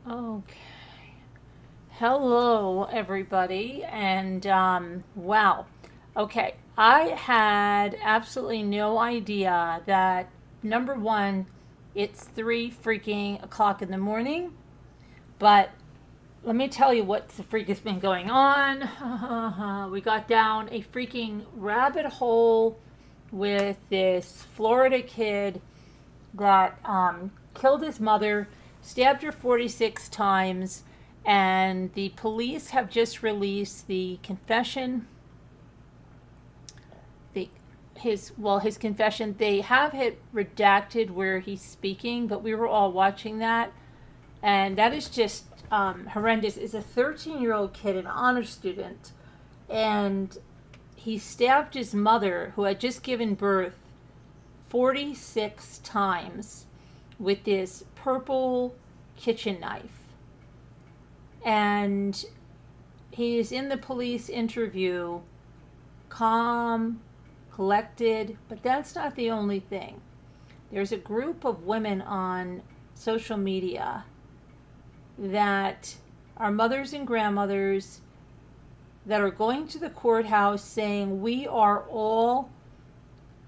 Okay. Hello, everybody. And wow. Okay. I had absolutely no idea that number one, it's 3 freaking o'clock in the morning. But let me tell you what the freak has been going on. We got down a freaking rabbit hole with this Florida kid that killed his mother, stabbed her 46 times, and the police have just released the confession. The his confession. They have it redacted where he's speaking, but we were all watching that, and that is just horrendous. It's a 13-year-old kid, an honor student, and he stabbed his mother, who had just given birth, 46 times with this purple kitchen knife. And he is in the police interview, calm, collected, but that's not the only thing. There's a group of women on social media that are mothers and grandmothers that are going to the courthouse saying, "We are all,"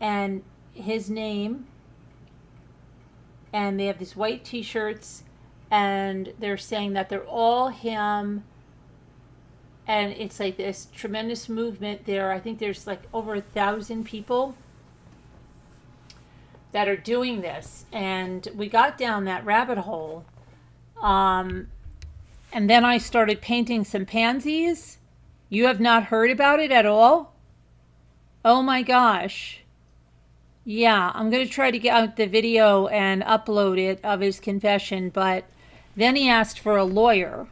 and his name, and they have these white t-shirts, and they're saying that they're all him, and it's like this tremendous movement there. I think there's like over 1,000 people that are doing this, and we got down that rabbit hole, um, and then I started painting some pansies. You have not heard about it at all? Oh my gosh. Yeah, I'm going to try to get out the video and upload it of his confession, but then he asked for a lawyer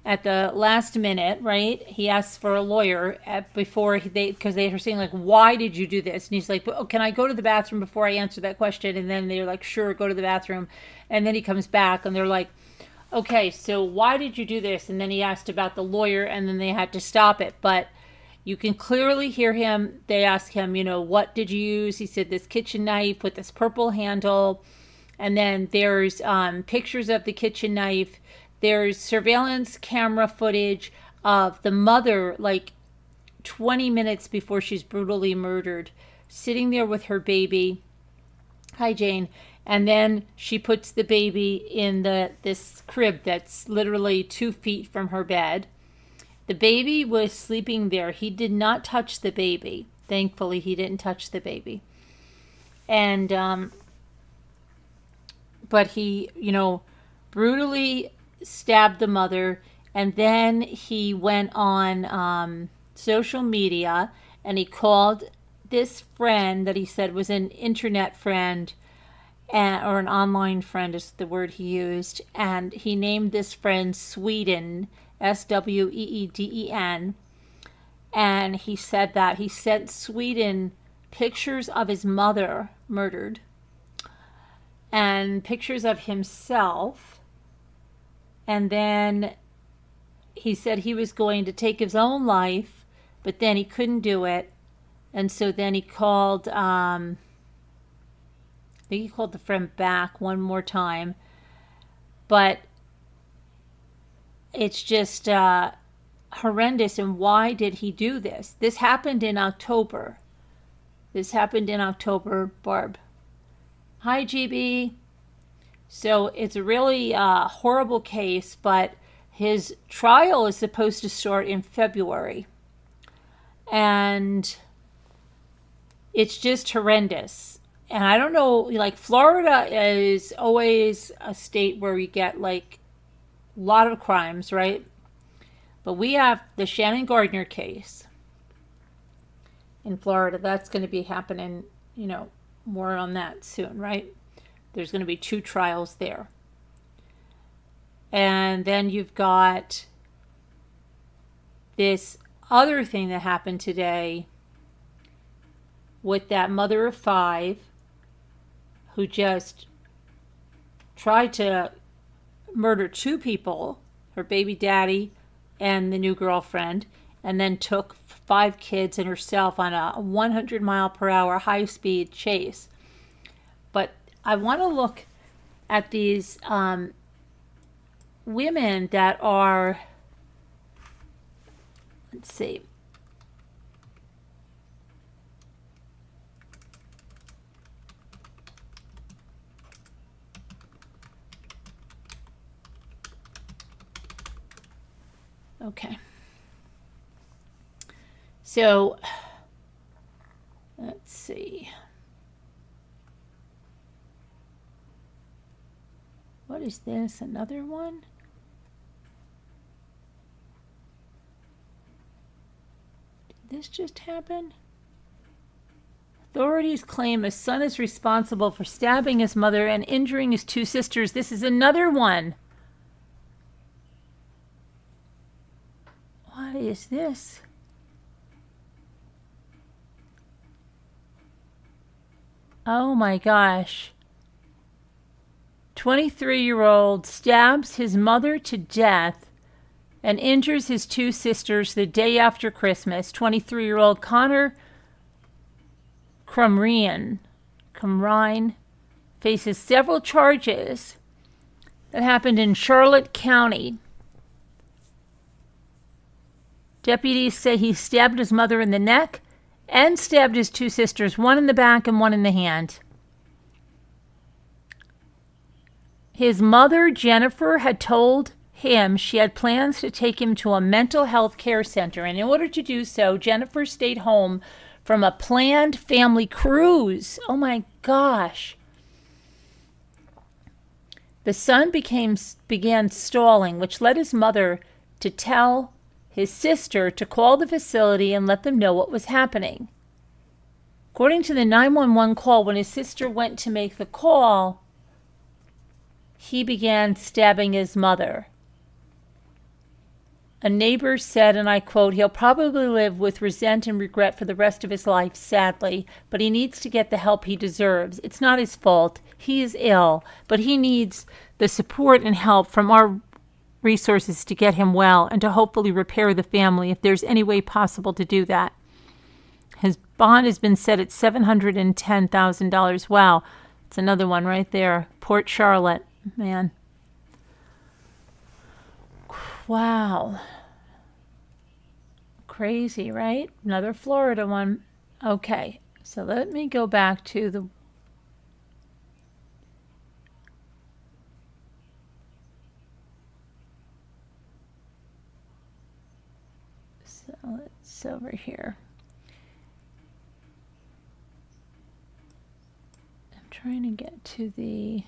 at the last minute, right? He asked for a lawyer before because they were saying, like, why did you do this? And he's like, oh, can I go to the bathroom before I answer that question? And then they're like, sure, go to the bathroom. And then he comes back and they're like, okay, so why did you do this? And then he asked about the lawyer, and then they had to stop it. But you can clearly hear him. They ask him, what did you use? He said this kitchen knife with this purple handle. And then there's pictures of the kitchen knife. There's surveillance camera footage of the mother, like 20 minutes before she's brutally murdered, sitting there with her baby. Hi, Jane. And then she puts the baby in this crib that's literally 2 feet from her bed. The baby was sleeping there. He did not touch the baby. Thankfully, he didn't touch the baby. And, but he, brutally stabbed the mother. And then he went on social media and he called this friend that he said was an internet friend, or an online friend is the word he used. And he named this friend Sweden, Sweden. And he said that he sent Sweden pictures of his mother murdered and pictures of himself. And then he said he was going to take his own life, but then he couldn't do it. And so then he called, I think he called the friend back one more time. But it's just horrendous. And why did he do this? This happened in October. Barb. Hi, GB. So it's a really horrible case, but his trial is supposed to start in February. And it's just horrendous. And I don't know, like, Florida is always a state where we get, like, a lot of crimes, right? But we have the Shannon Gardner case in Florida. That's going to be happening, more on that soon, right? There's going to be 2 trials there. And then you've got this other thing that happened today with that mother of 5 who just tried to murder 2 people, her baby daddy and the new girlfriend, and then took 5 kids and herself on a 100 mile per hour high speed chase. But I want to look at these women that are, let's see. Okay. So, let's see. What is this? Another one? Did this just happen? Authorities claim a son is responsible for stabbing his mother and injuring his two sisters. This is another one. What is this? Oh my gosh. 23-year-old stabs his mother to death and injures his two sisters the day after Christmas. 23-year-old Connor Crumrine faces several charges that happened in Charlotte County. Deputies say he stabbed his mother in the neck and stabbed his two sisters, one in the back and one in the hand. His mother, Jennifer, had told him she had plans to take him to a mental health care center. And in order to do so, Jennifer stayed home from a planned family cruise. Oh my gosh. The son began stalling, which led his mother to tell his sister to call the facility and let them know what was happening. According to the 911 call, when his sister went to make the call, he began stabbing his mother. A neighbor said, and I quote, "He'll probably live with resent and regret for the rest of his life, sadly, but he needs to get the help he deserves. It's not his fault. He is ill, but he needs the support and help from our resources to get him well and to hopefully repair the family if there's any way possible to do that." His bond has been set at $710,000. Wow, it's another one right there. Port Charlotte, man. Wow. Crazy, right? Another Florida one. Okay, so let me go back to the... So it's over here. I'm trying to get to the...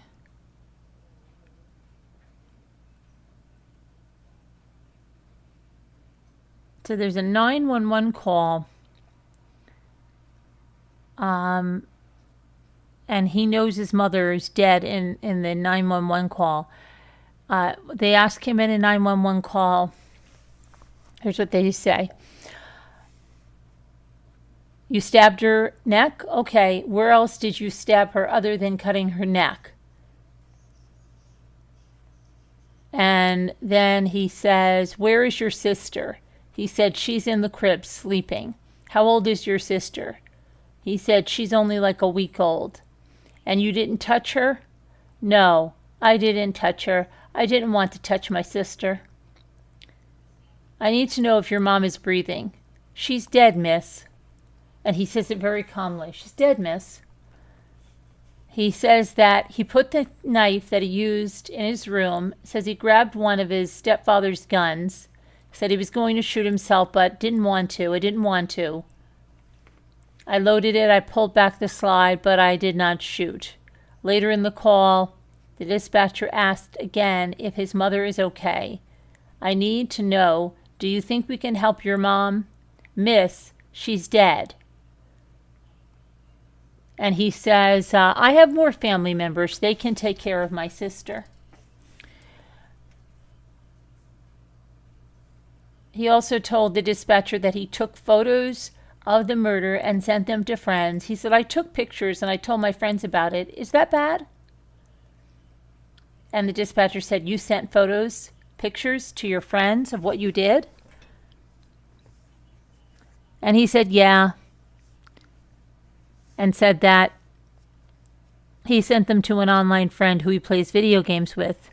So there's a 911 call, and he knows his mother is dead in the 911 call. They ask him in a 911 call, here's what they say. You stabbed her neck? Okay, where else did you stab her other than cutting her neck? And then he says, where is your sister? He said, she's in the crib sleeping. How old is your sister? He said, she's only like a week old. And you didn't touch her? No, I didn't touch her. I didn't want to touch my sister. I need to know if your mom is breathing. She's dead, miss. And he says it very calmly. She's dead, miss. He says that he put the knife that he used in his room, says he grabbed one of his stepfather's guns, said he was going to shoot himself, but didn't want to. I didn't want to. I loaded it. I pulled back the slide, but I did not shoot. Later in the call, the dispatcher asked again if his mother is okay. I need to know, do you think we can help your mom? Miss, she's dead. And he says, I have more family members. They can take care of my sister. He also told the dispatcher that he took photos of the murder and sent them to friends. He said, I took pictures and I told my friends about it. Is that bad? And the dispatcher said, you sent photos, pictures to your friends of what you did? And he said, yeah. And said that he sent them to an online friend who he plays video games with.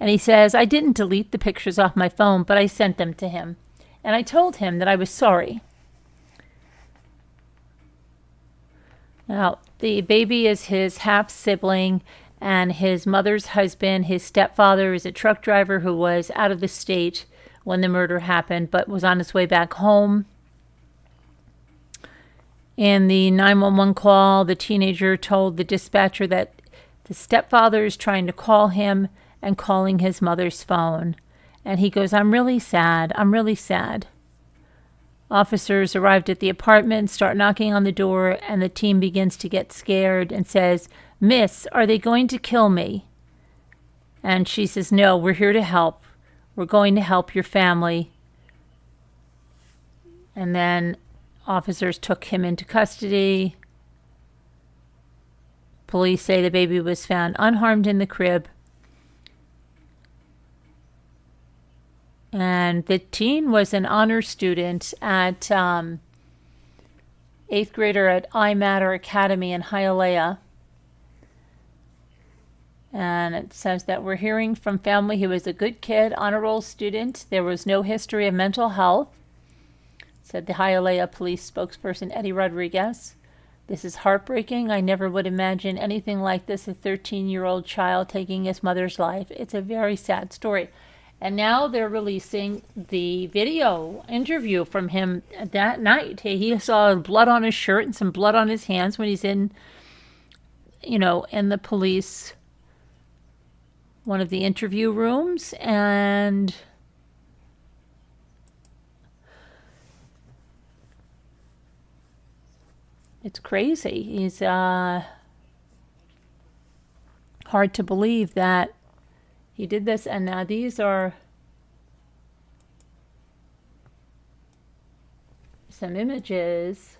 And he says, I didn't delete the pictures off my phone, but I sent them to him. And I told him that I was sorry. Now, the baby is his half-sibling, and his mother's husband, his stepfather, is a truck driver who was out of the state when the murder happened, but was on his way back home. In the 911 call, the teenager told the dispatcher that the stepfather is trying to call him and calling his mother's phone. And he goes, I'm really sad. I'm really sad. Officers arrived at the apartment, start knocking on the door, and the teen begins to get scared and says, Miss, are they going to kill me? And she says, no, we're here to help. We're going to help your family. And then officers took him into custody. Police say the baby was found unharmed in the crib. And the teen was an honor student at 8th grader at iMatter Academy in Hialeah. And it says that we're hearing from family he was a good kid, honor roll student. There was no history of mental health, said the Hialeah police spokesperson Eddie Rodriguez. This is heartbreaking. I never would imagine anything like this, a 13-year-old child taking his mother's life. It's a very sad story. And now they're releasing the video interview from him that night. He saw blood on his shirt and some blood on his hands when he's in the police, one of the interview rooms. And it's crazy. He's hard to believe that he did this. And now these are some images.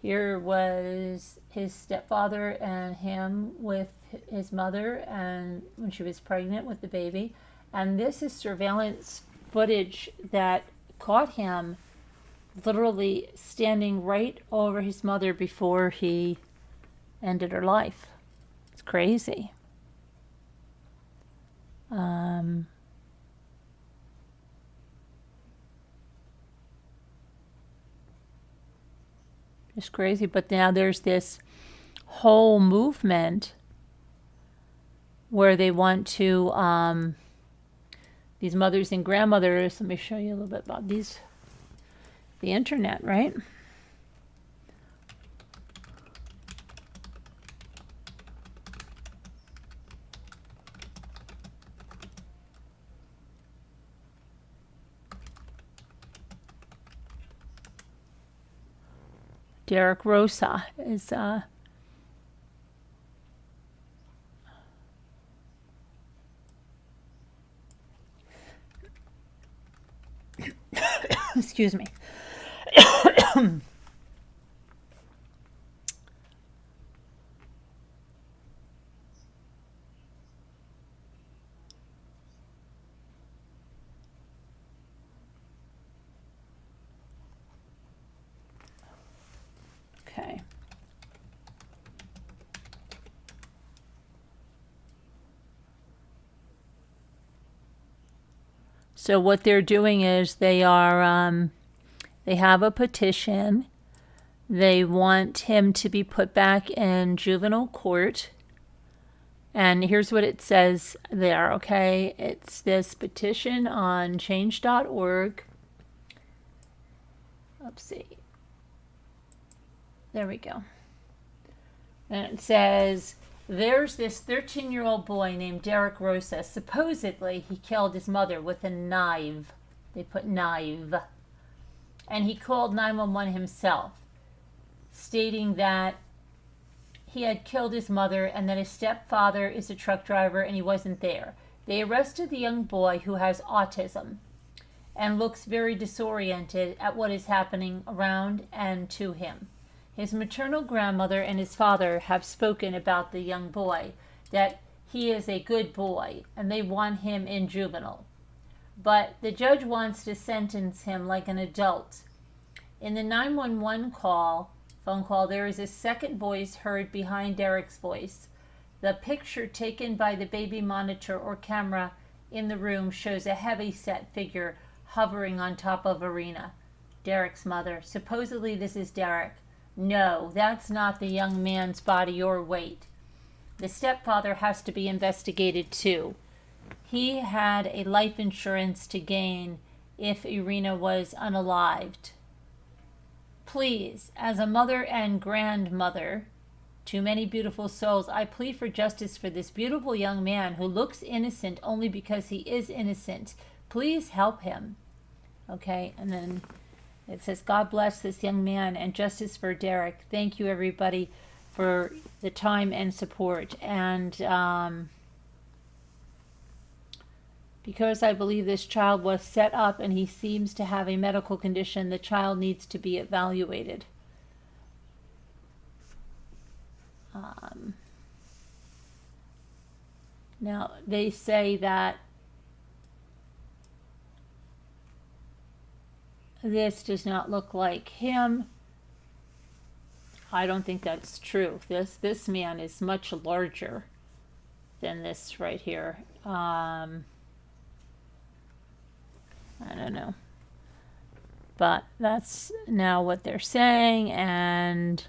Here was his stepfather and him with his mother, and when she was pregnant with the baby. And this is surveillance footage that caught him literally standing right over his mother before he ended her life. It's crazy. It's crazy, but now there's this whole movement where they want to, these mothers and grandmothers, let me show you a little bit about these, the internet, right? Derek Rosa is excuse me. Okay. So what they're doing is they have a petition. They want him to be put back in juvenile court. And here's what it says there, okay? It's this petition on change.org. Let's see. There we go. And it says, there's this 13-year-old boy named Derek Rosa. Supposedly, he killed his mother with a knife. They put knife. And he called 911 himself, stating that he had killed his mother and that his stepfather is a truck driver and he wasn't there. They arrested the young boy who has autism and looks very disoriented at what is happening around and to him. His maternal grandmother and his father have spoken about the young boy, that he is a good boy and they want him in juvenile. But the judge wants to sentence him like an adult. In the 911 phone call, there is a second voice heard behind Derek's voice. The picture taken by the baby monitor or camera in the room shows a heavy-set figure hovering on top of Irina. Derek's mother. Supposedly this is Derek. No, that's not the young man's body or weight. The stepfather has to be investigated too. He had a life insurance to gain if Irina was unalived. Please, as a mother and grandmother to many beautiful souls, I plead for justice for this beautiful young man who looks innocent only because he is innocent. Please help him. Okay, and then it says, God bless this young man and justice for Derek. Thank you, everybody, for the time and support. And because I believe this child was set up and he seems to have a medical condition, the child needs to be evaluated. Now, they say that this does not look like him. I don't think that's true. This man is much larger than this right here. I don't know. But that's now what they're saying, and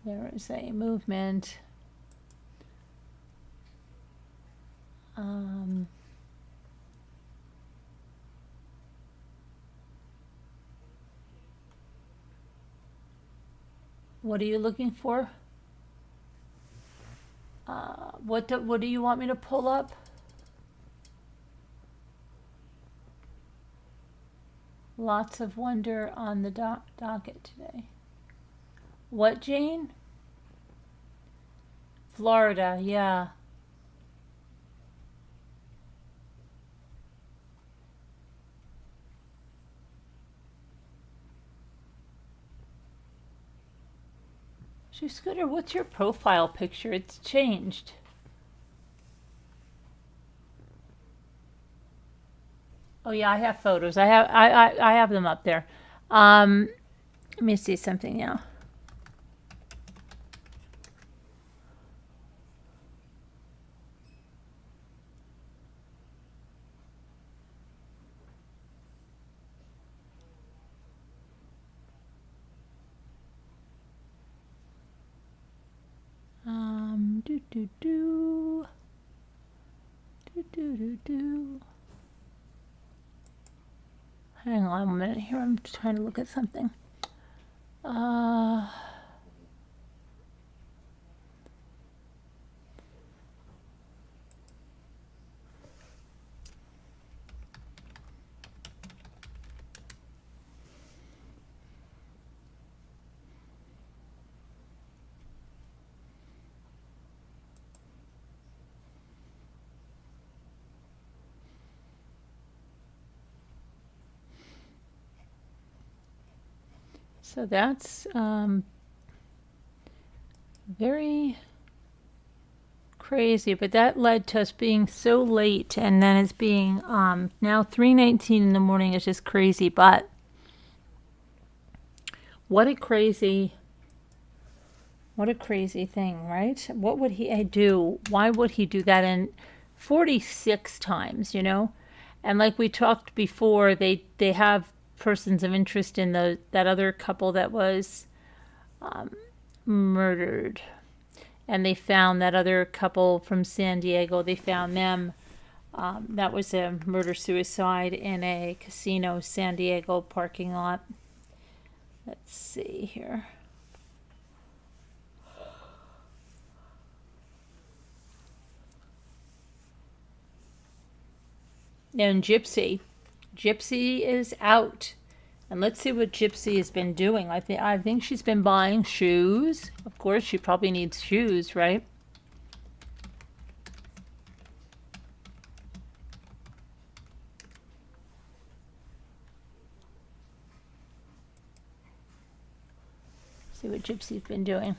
there is a movement. What are you looking for? What do you want me to pull up? Lots of wonder on the docket today. What, Jane? Florida, yeah. Scooter, what's your profile picture? It's changed. Oh yeah, I have photos. I have them up there. Let me see something now. Hang on a minute here. I'm trying to look at something. So that's very crazy, but that led to us being so late, and then it's being now 3:19 in the morning is just crazy. But what a crazy thing, right? What would he do? Why would he do that? And 46 times, you know? And like we talked before, they have persons of interest in that other couple that was murdered, and they found that other couple from San Diego. They found them. That was a murder-suicide in a casino San Diego parking lot. Let's see here. And Gypsy is out, and let's see what Gypsy has been doing. I think she's been buying shoes. Of course, she probably needs shoes, right? See what Gypsy's been doing.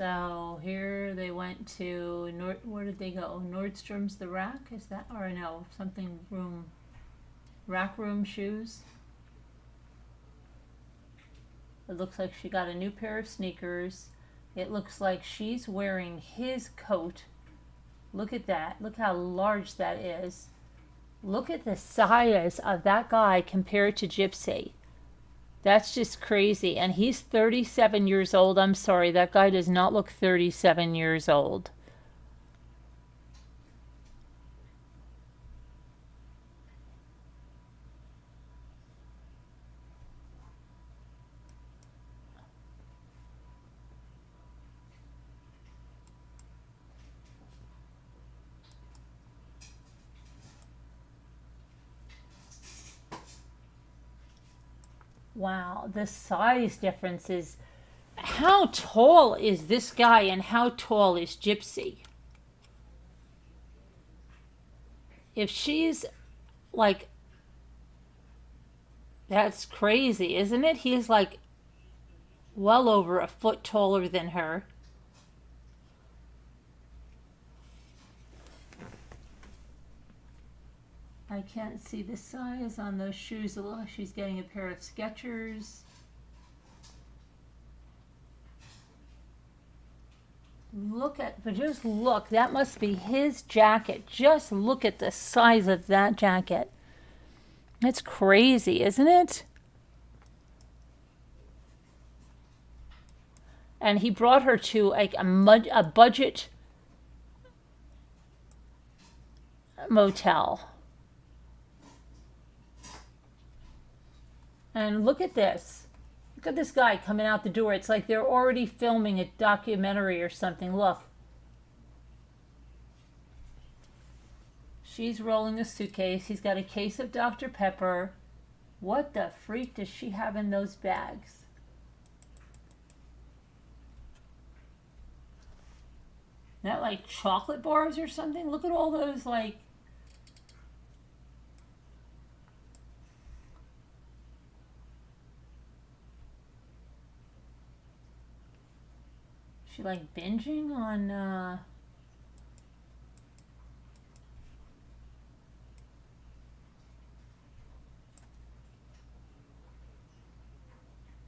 So here they went to where did they go? Nordstrom's the Rack, is that, or no, something room, Rack Room Shoes. It looks like she got a new pair of sneakers. It looks like she's wearing his coat. Look at that. Look how large that is. Look at the size of that guy compared to Gypsy. That's just crazy. And he's 37 years old. I'm sorry, that guy does not look 37 years old. Wow, the size difference is... How tall is this guy and how tall is Gypsy? If she's like... That's crazy, isn't it? He's like well over a foot taller than her. I can't see the size on those shoes. She's getting a pair of Skechers. But just look, that must be his jacket. Just look at the size of that jacket. That's crazy, isn't it? And he brought her to like a budget motel. And look at this. Look at this guy coming out the door. It's like they're already filming a documentary or something. Look. She's rolling a suitcase. He's got a case of Dr. Pepper. What the freak does she have in those bags? Isn't that like chocolate bars or something? Look at all those like... She like binging on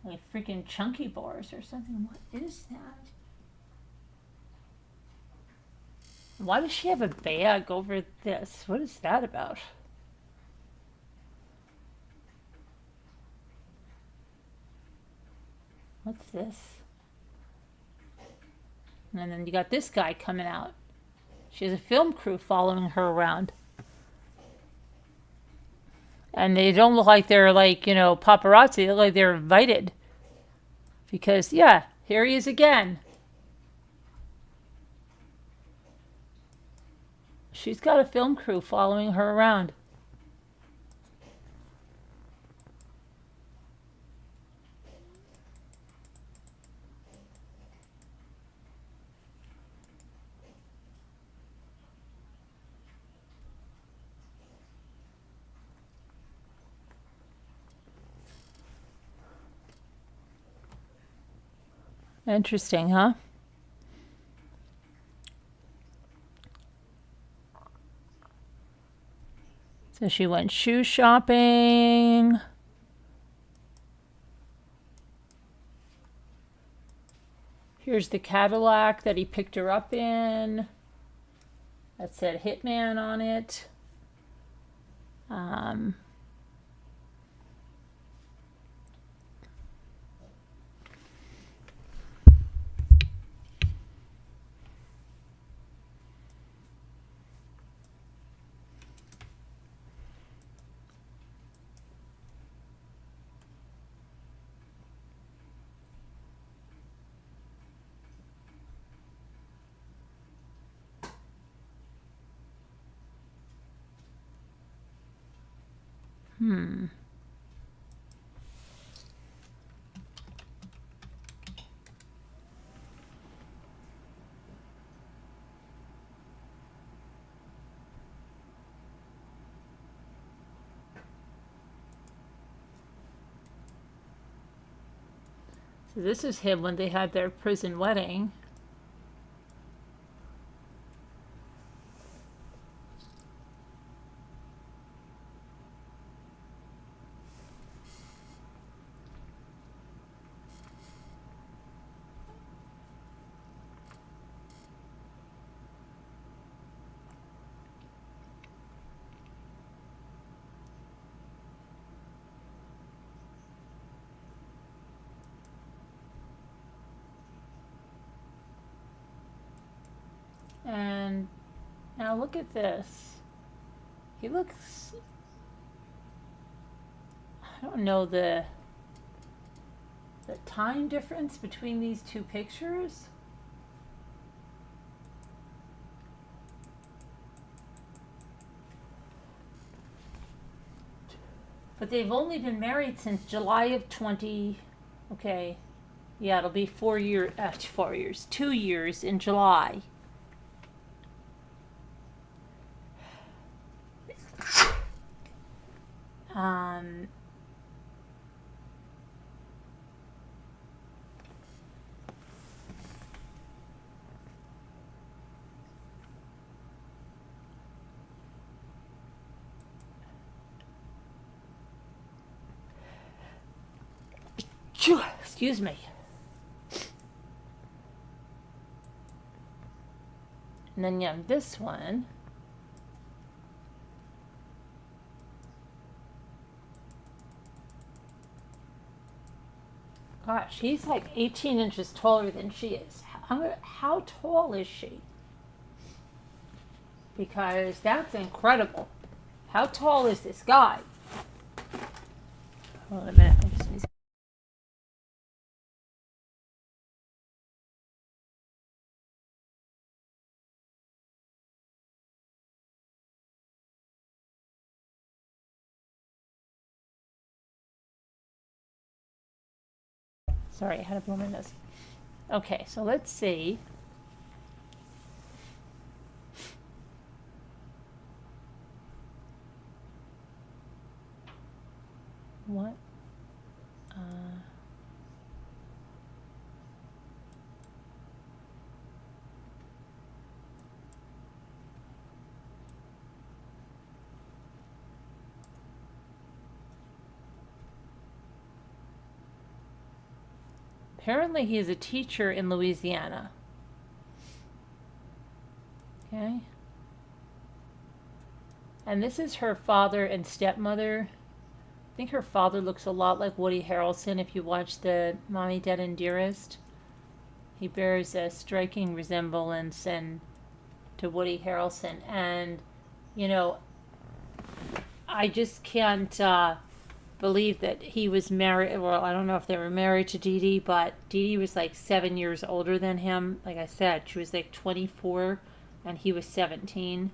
like freaking chunky bars or something. What is that? Why does she have a bag over this? What is that about? What's this? And then you got this guy coming out. She has a film crew following her around. And they don't look like they're like, you know, paparazzi. They look like they're invited. Because, yeah, here he is again. She's got a film crew following her around. Interesting, huh? So she went shoe shopping. Here's the Cadillac that he picked her up in. That said Hitman on it. So this is him when they had their prison wedding. And now look at this. He looks, I don't know the time difference between these two pictures. But they've only been married since July of 20. Okay. Yeah, it'll be 4 years, 4 years, 2 years in July. Um, excuse me. And then you have this one. Gosh, he's like 18 inches taller than she is. How tall is she? Because that's incredible. How tall is this guy? Hold on a minute. Sorry, I had a blow my nose. Okay, so let's see. What? Apparently he is a teacher in Louisiana. Okay. And this is her father and stepmother. I think her father looks a lot like Woody Harrelson if you watch the Mommy, Dead and Dearest. He bears a striking resemblance to Woody Harrelson. And, you know, I just can't believe that he was married. Well, I don't know if they were married to Dee Dee, but Dee Dee was like 7 years older than him. Like I said, she was like 24 and he was 17.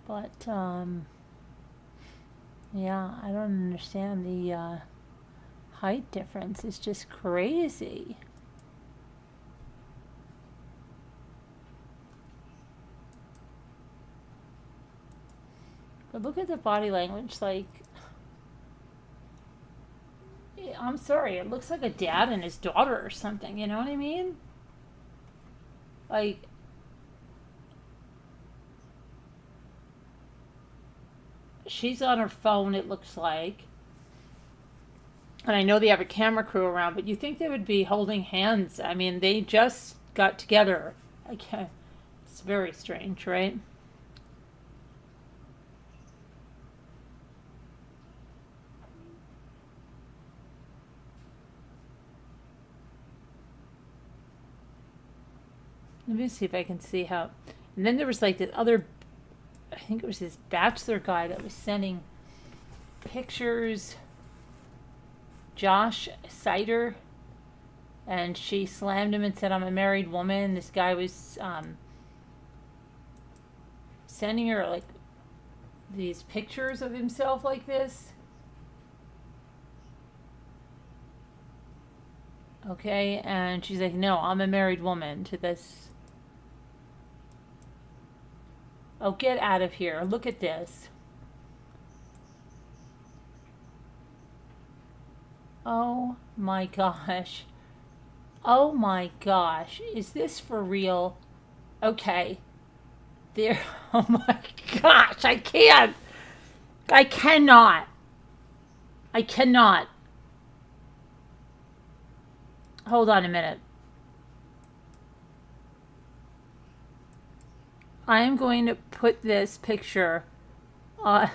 But, yeah, I don't understand the height difference. It's just crazy. But look at the body language, like, I'm sorry, it looks like a dad and his daughter or something, you know what I mean? Like, she's on her phone, it looks like. And I know they have a camera crew around, but you think they would be holding hands. I mean, they just got together. It's very strange, right? Let me see if I can see how. And then there was like this other, I think it was this bachelor guy that was sending pictures. Josh Sider, and she slammed him and said, "I'm a married woman." This guy was sending her like these pictures of himself like this. Okay, and she's like, "No, I'm a married woman," to this. Oh, get out of here. Look at this. Oh my gosh. Oh my gosh. Is this for real? Okay. There. Oh my gosh. I can't. I cannot. I cannot. Hold on a minute. I am going to put this picture on.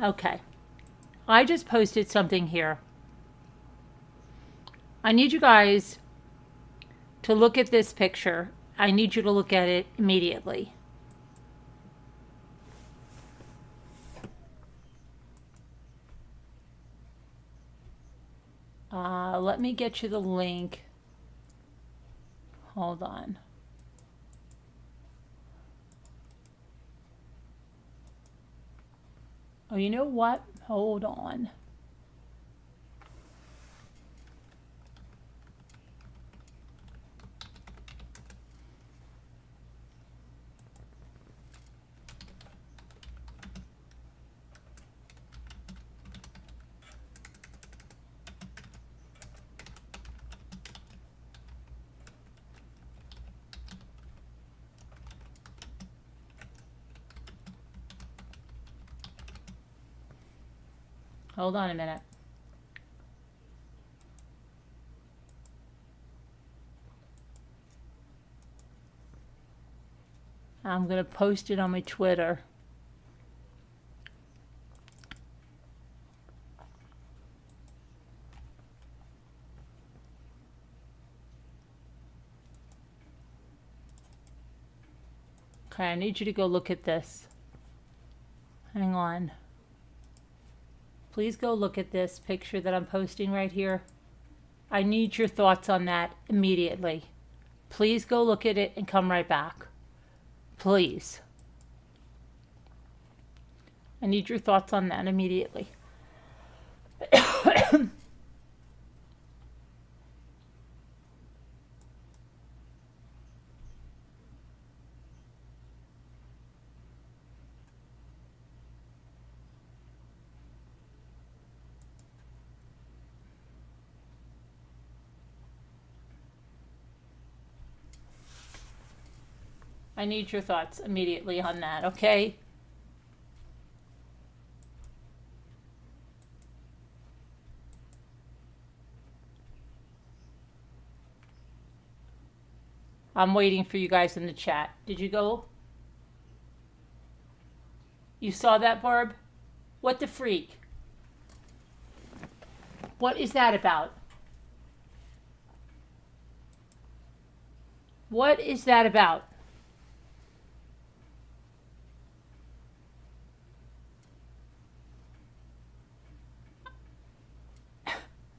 Okay. I just posted something here. I need you guys to look at this picture. I need you to look at it immediately. Let me get you the link. Hold on. Oh, you know what? Hold on. Hold on a minute. I'm going to post it on my Twitter. Okay, I need you to go look at this. Hang on. Please go look at this picture that I'm posting right here. I need your thoughts on that immediately. Please go look at it and come right back. Please. I need your thoughts on that immediately. I need your thoughts immediately on that, okay? I'm waiting for you guys in the chat. Did you go? You saw that, Barb? What the freak? What is that about? What is that about?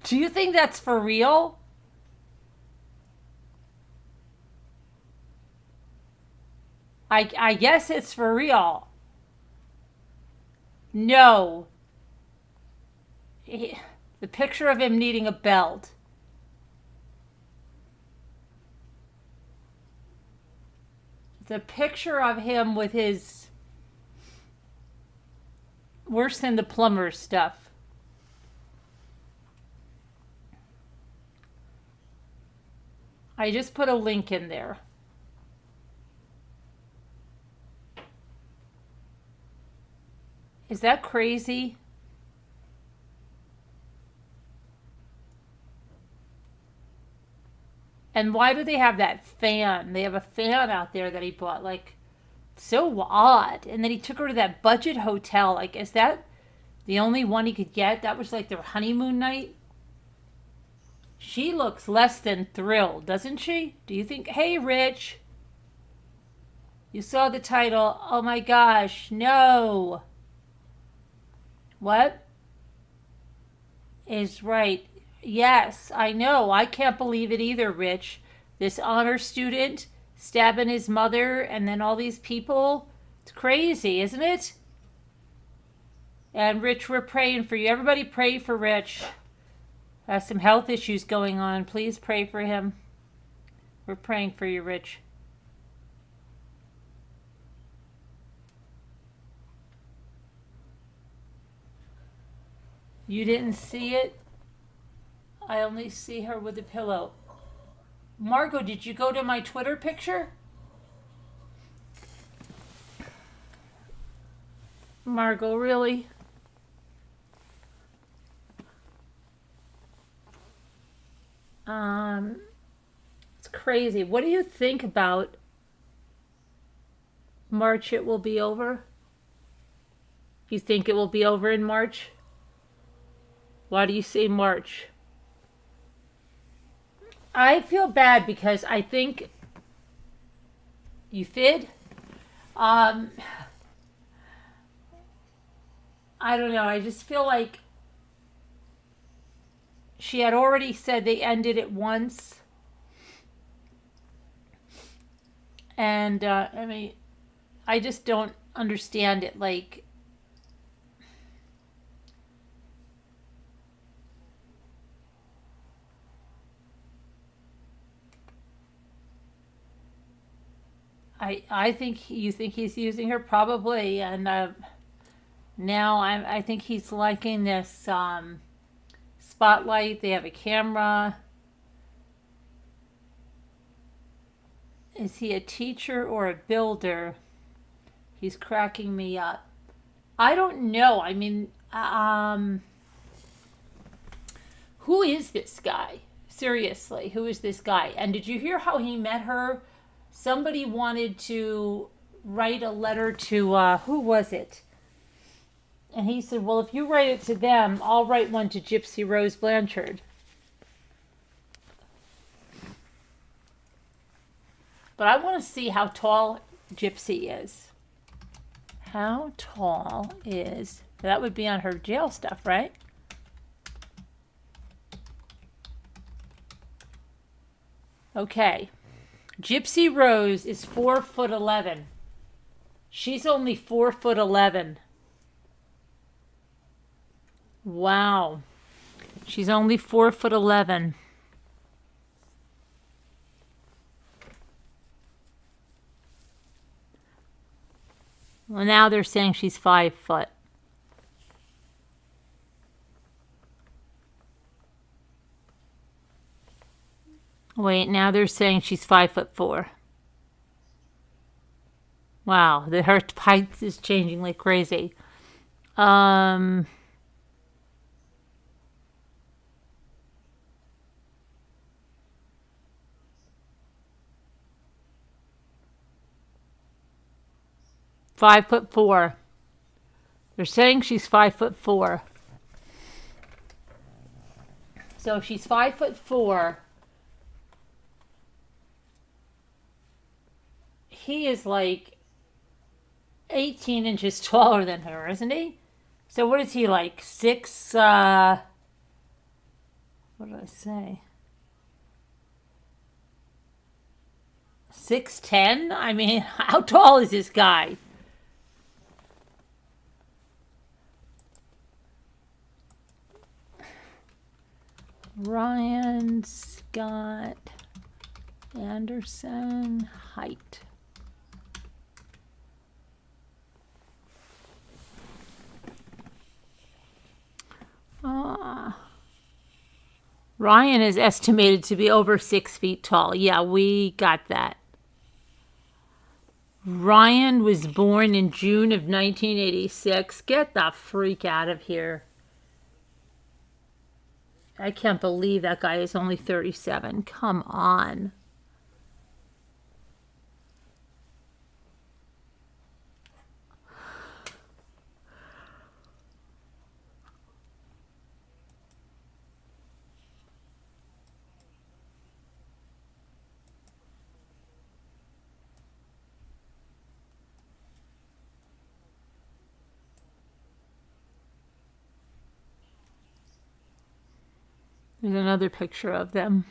Do you think that's for real? I guess it's for real. No. The picture of him needing a belt. The picture of him with his worse than the plumber stuff. I just put a link in there. Is that crazy? And why do they have that fan? They have a fan out there that he bought. Like, so odd. And then he took her to that budget hotel. Like, is that the only one he could get? That was like their honeymoon night. She looks less than thrilled, doesn't she? Do you think, hey, Rich, you saw the title. Oh my gosh, no. What? Is right. Yes, I know. I can't believe it either, Rich. This honor student stabbing his mother and then all these people. It's crazy, isn't it? And Rich, we're praying for you. Everybody pray for Rich. Has some health issues going on. Please pray for him. We're praying for you, Rich. You didn't see it? I only see her with a pillow. Margot, did you go to my Twitter picture? Margot, really? It's crazy. What do you think about March? It will be over? You think it will be over in March? Why do you say March? I feel bad because I think you did. I don't know. I just feel like she had already said they ended it once. And, I mean, I just don't understand it. Like, I think you think he's using her probably, and now I think he's liking this spotlight. They have a camera. Is he a teacher or a builder? He's cracking me up. I don't know. I mean, who is this guy? Seriously, who is this guy? And did you hear how he met her? Somebody wanted to write a letter to, who was it? And he said, well, if you write it to them, I'll write one to Gypsy Rose Blanchard. But I want to see how tall Gypsy is. How tall is... That would be on her jail stuff, right? Okay. Gypsy Rose is 4'11". She's only 4'11". Wow. She's only 4'11". Well, now they're saying she's 5 foot. Wait, now they're saying she's 5'4". Wow, her height is changing like crazy. 5'4". They're saying she's 5'4". So if she's 5'4", he is like 18 inches taller than her, isn't he? So what is he, like 6, what did I say? 6'10"? I mean, how tall is this guy? Ryan Scott Anderson, height. Ryan is estimated to be over 6 feet tall. Yeah, we got that. Ryan was born in June of 1986. Get the freak out of here. I can't believe that guy is only 37. Come on. There's another picture of them.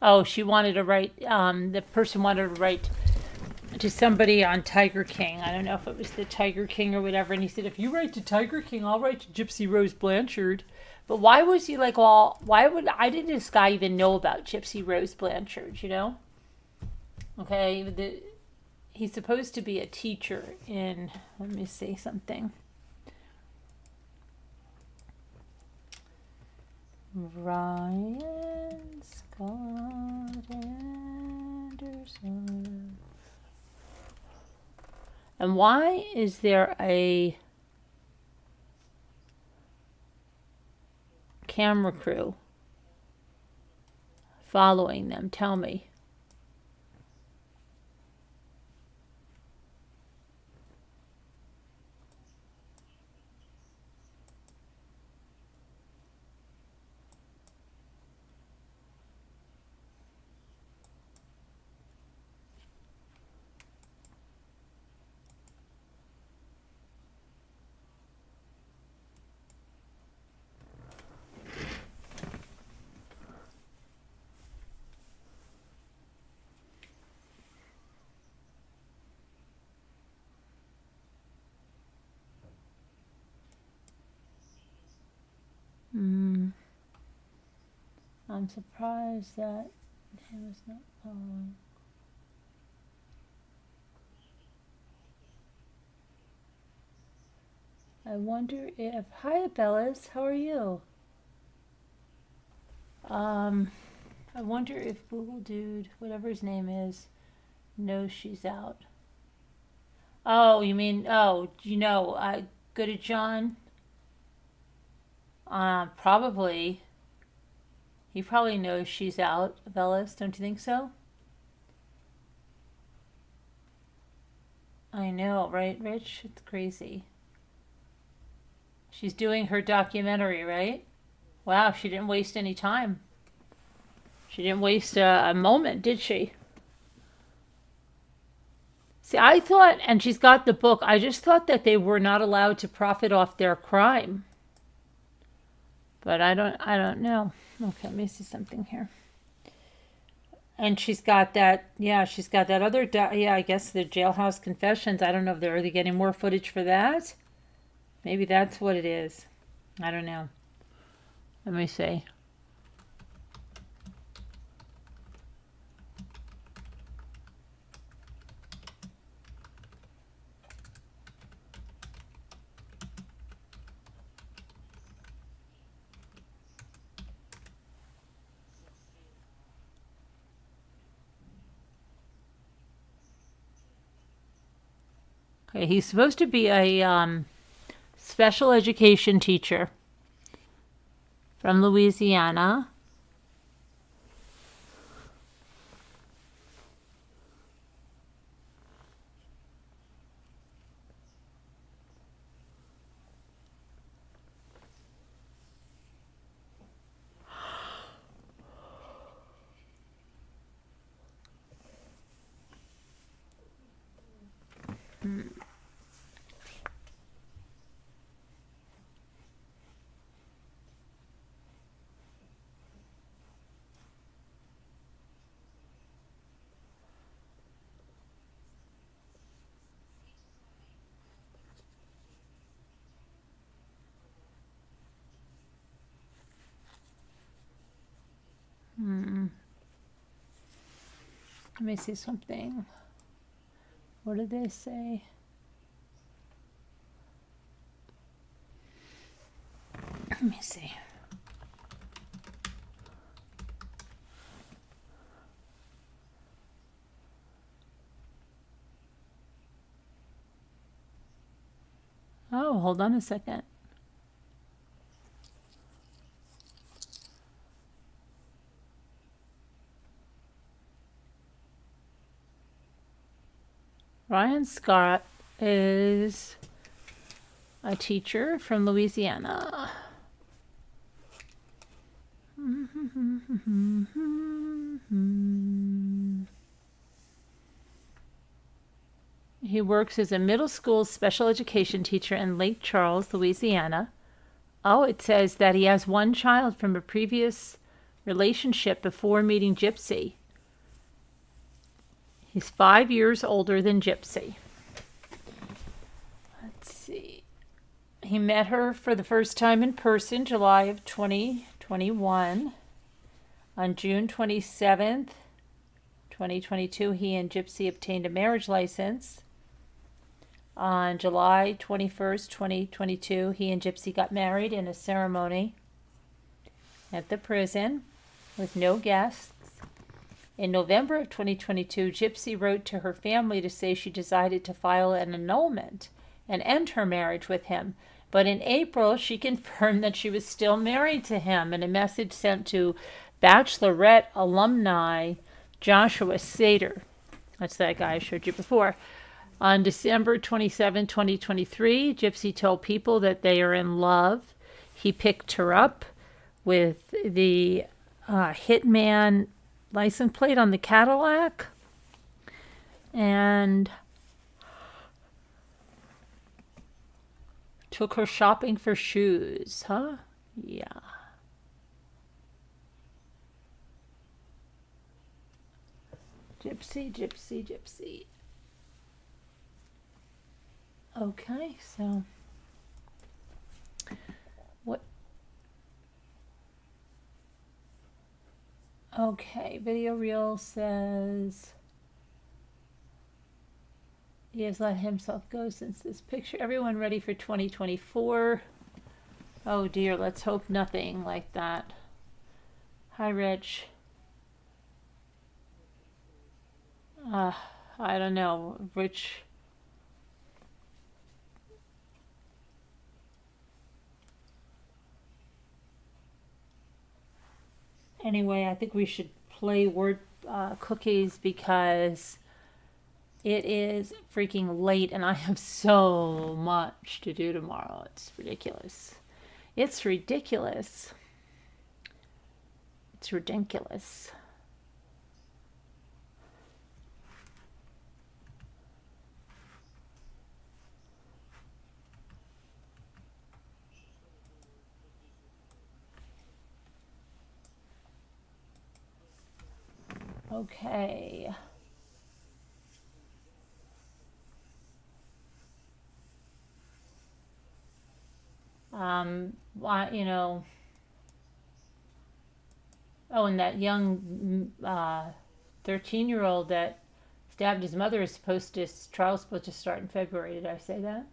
Oh, she wanted to write, the person wanted to write to somebody on Tiger King. I don't know if it was the Tiger King or whatever. And he said, if you write to Tiger King, I'll write to Gypsy Rose Blanchard. But why was he like, well, why did this guy even know about Gypsy Rose Blanchard, you know? Okay, he's supposed to be a teacher in, let me see something. Ryan Scott Anderson. And why is there a camera crew following them? Tell me. I'm surprised that he was not following. I wonder if, hi Bellas, how are you? I wonder if Google Dude, whatever his name is, knows she's out. Oh, you mean, Good at John? Probably. He probably knows she's out, Bellas, don't you think so? I know, right, Rich? It's crazy. She's doing her documentary, right? Wow, she didn't waste any time. She didn't waste a moment, did she? See, I thought, and she's got the book, I just thought that they were not allowed to profit off their crime. But I don't know. Okay, let me see something here. And she's got that, she's got that other, I guess the Jailhouse Confessions. I don't know if they're really getting more footage for that. Maybe that's what it is. I don't know. Let me see. Okay, he's supposed to be a special education teacher from Louisiana. Let me see something. What did they say? Let me see. Oh, hold on a second. Ryan Scott is a teacher from Louisiana. He works as a middle school special education teacher in Lake Charles, Louisiana. Oh, it says that he has one child from a previous relationship before meeting Gypsy. He's 5 years older than Gypsy. Let's see. He met her for the first time in person July of 2021. On June 27th, 2022, he and Gypsy obtained a marriage license. On July 21st, 2022, he and Gypsy got married in a ceremony at the prison with no guests. In November of 2022, Gypsy wrote to her family to say she decided to file an annulment and end her marriage with him. But in April, she confirmed that she was still married to him in a message sent to Bachelorette alumni Joshua Sater. That's that guy I showed you before. On December 27, 2023, Gypsy told people that they are in love. He picked her up with the Hitman license plate on the Cadillac and took her shopping for shoes, huh? Yeah. Gypsy, Gypsy, Gypsy. Okay, so what? Okay, Video Reel says he has let himself go since this picture. Everyone ready for 2024? Oh dear, let's hope nothing like that. Hi, Rich. I don't know, Rich. Anyway, I think we should play word cookies because it is freaking late and I have so much to do tomorrow. It's ridiculous. It's ridiculous. It's ridiculous. Okay. You know, oh, and that young 13-year-old that stabbed his mother is trial's supposed to start in February. Did I say that?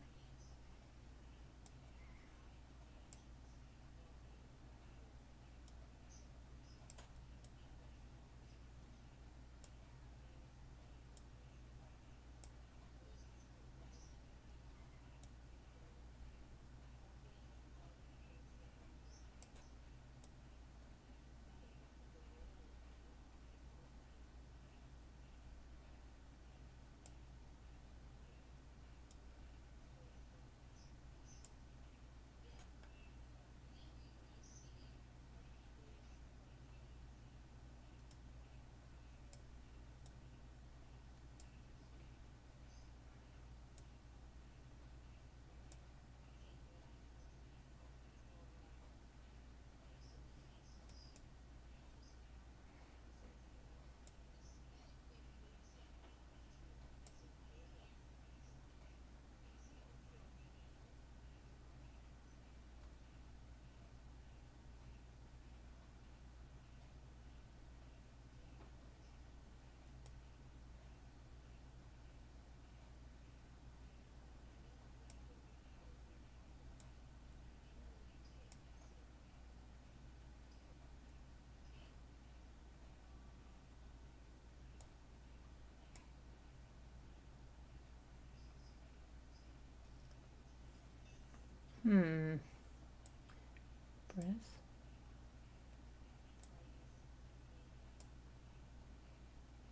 Press.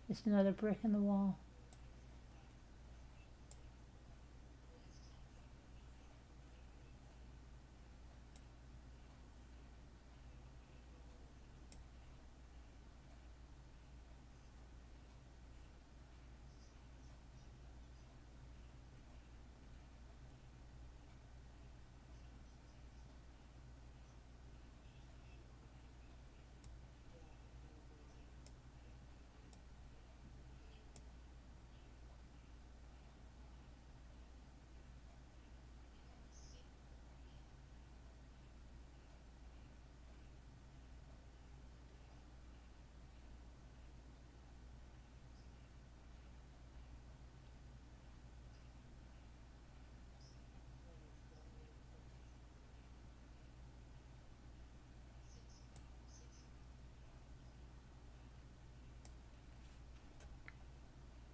Just another brick in the wall.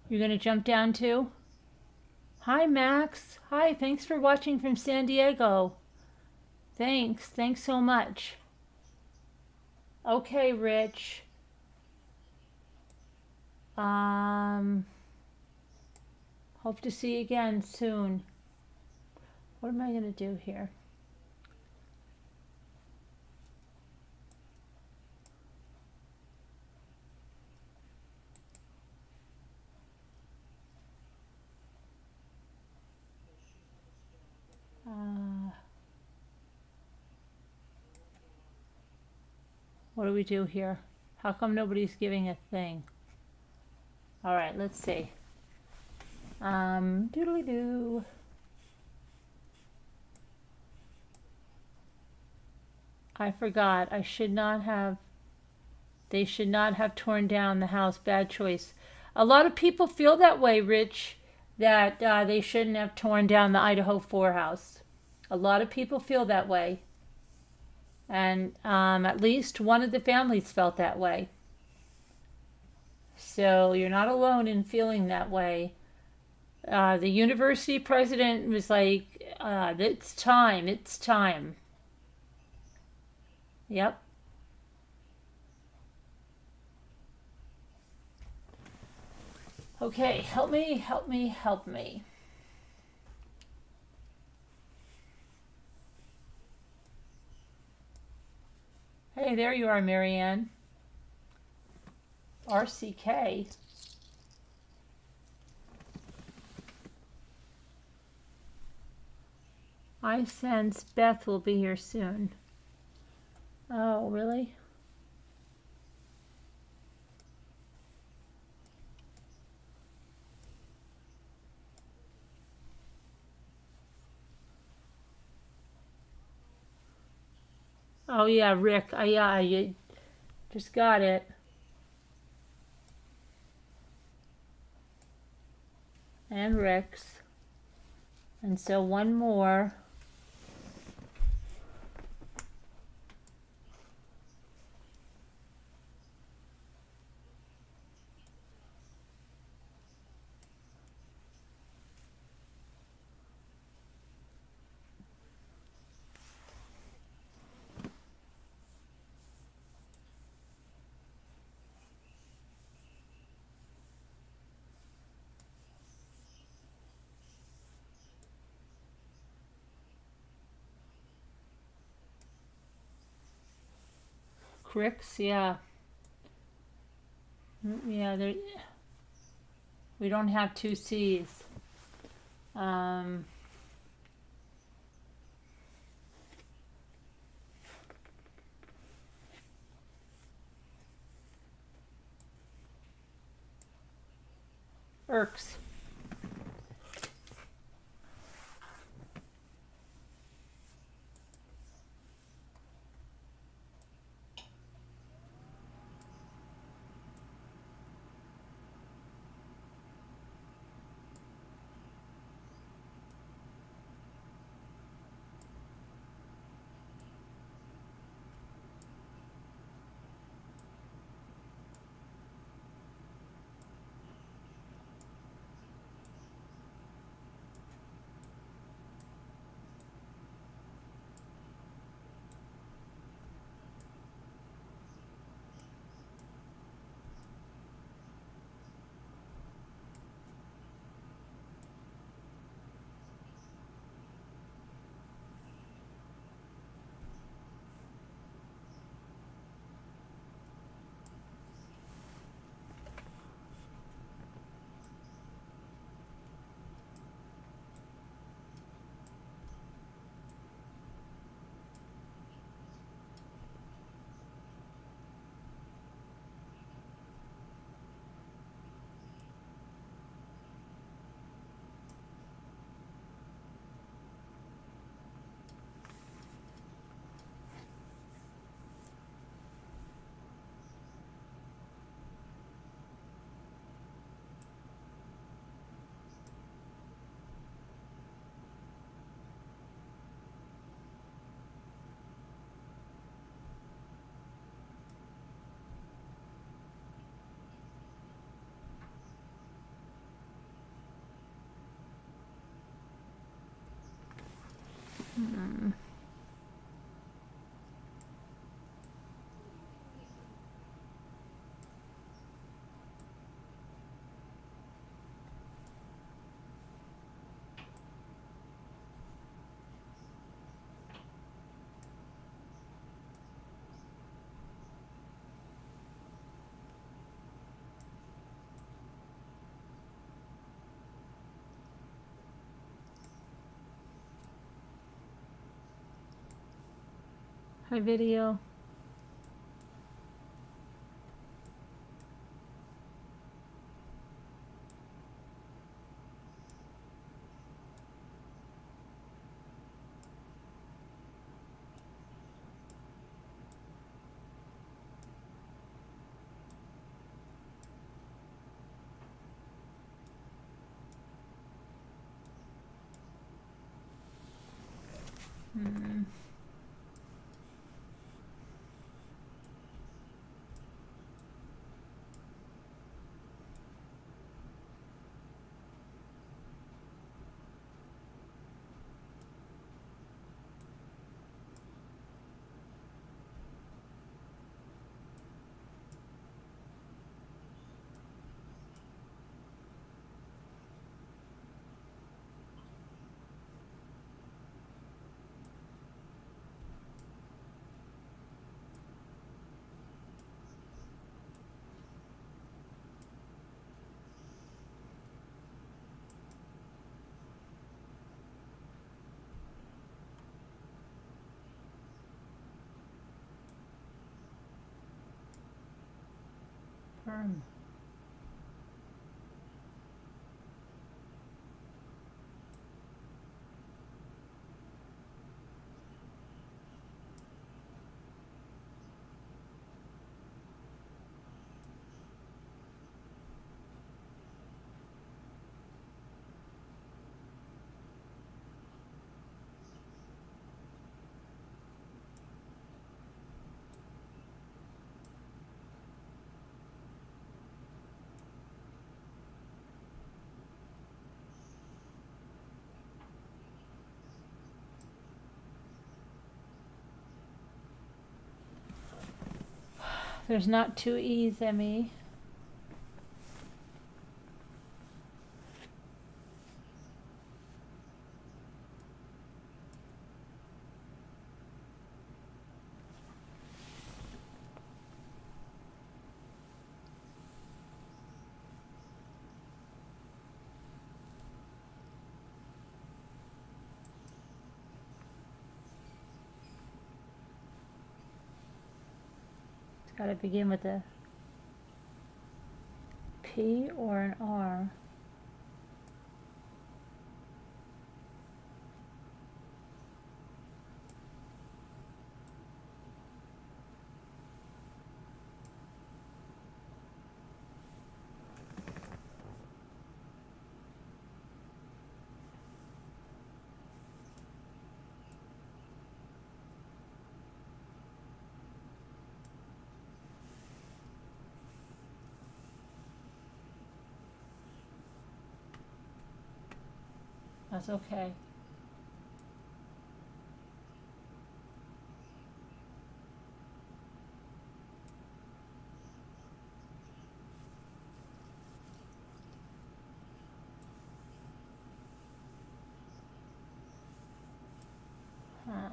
You're gonna jump down too? Hi, Max. Hi, thanks for watching from San Diego. Thanks so much. Okay, Rich. Hope to see you again soon. What am I gonna do here? What do we do here? How come nobody's giving a thing? All right, let's see. Doodly doo. I forgot. I should not have. They should not have torn down the house. Bad choice. A lot of people feel that way, Rich, that they shouldn't have torn down the Idaho 4 house. A lot of people feel that way. And at least one of the families felt that way. So you're not alone in feeling that way. The university president was like, it's time, it's time. Yep. Okay, help me, help me, help me. Hey, there you are, Marianne. RCK. I sense Beth will be here soon. Oh, really? Oh yeah, Rick. Yeah, you just got it. And Rick's. And so one more. Cricks, yeah. Yeah, there. We don't have two C's. Irks. Hi, video. Perm. There's not two E's, Emmy. It's got to begin with a P or an R. That's okay. Huh.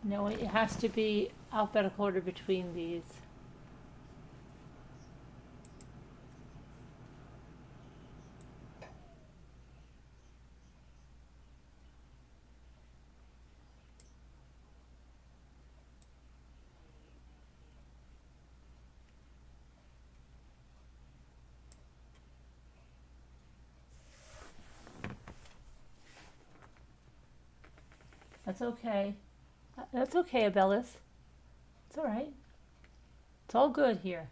No, it has to be alphabetical order between these. That's okay. That's okay, Abellis. It's all right. It's all good here.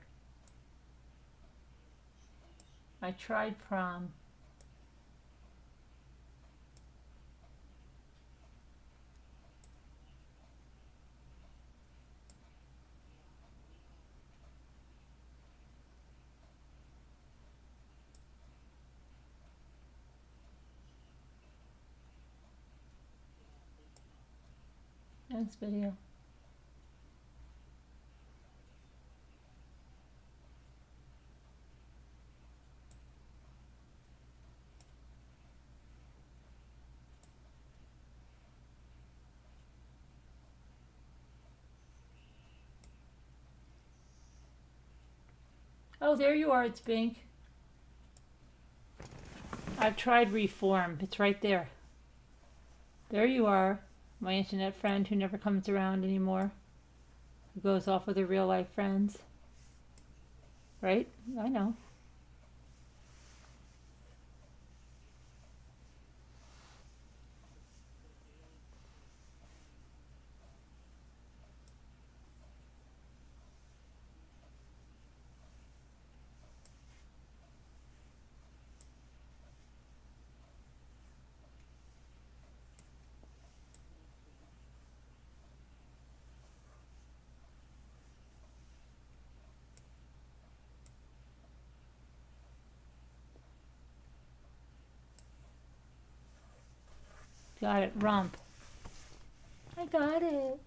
I tried prom. Next video. Oh, there you are. It's Bink. I've tried Reform. It's right there. There you are, my internet friend who never comes around anymore, who goes off with her real life friends. Right? I know. Got it. Rump. I got it.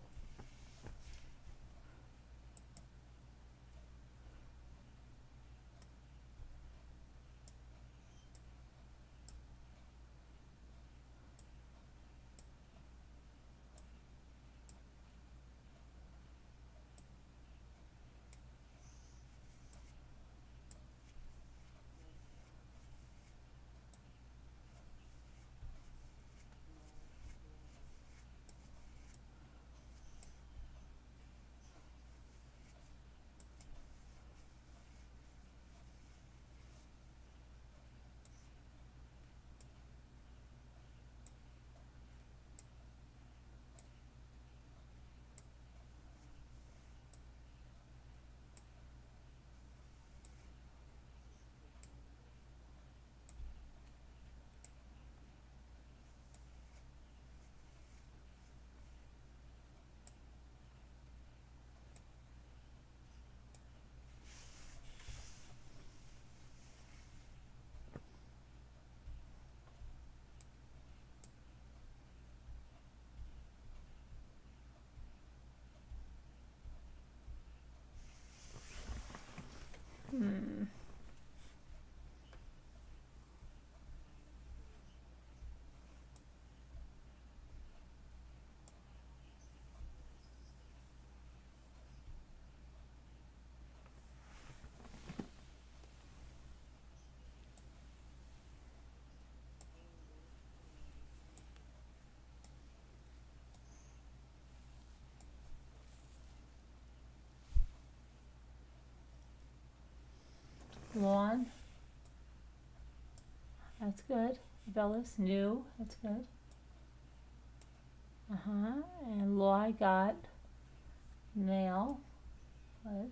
Lawn. That's good. Bellis. New. That's good. And law I got. Nail. Good.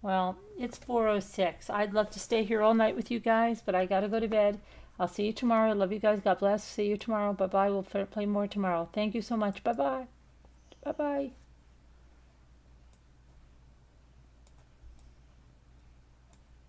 Well, it's 4:06. I'd love to stay here all night with you guys, but I gotta go to bed. I'll see you tomorrow. Love you guys. God bless. See you tomorrow. Bye bye. We'll play more tomorrow. Thank you so much. Bye bye. Bye bye.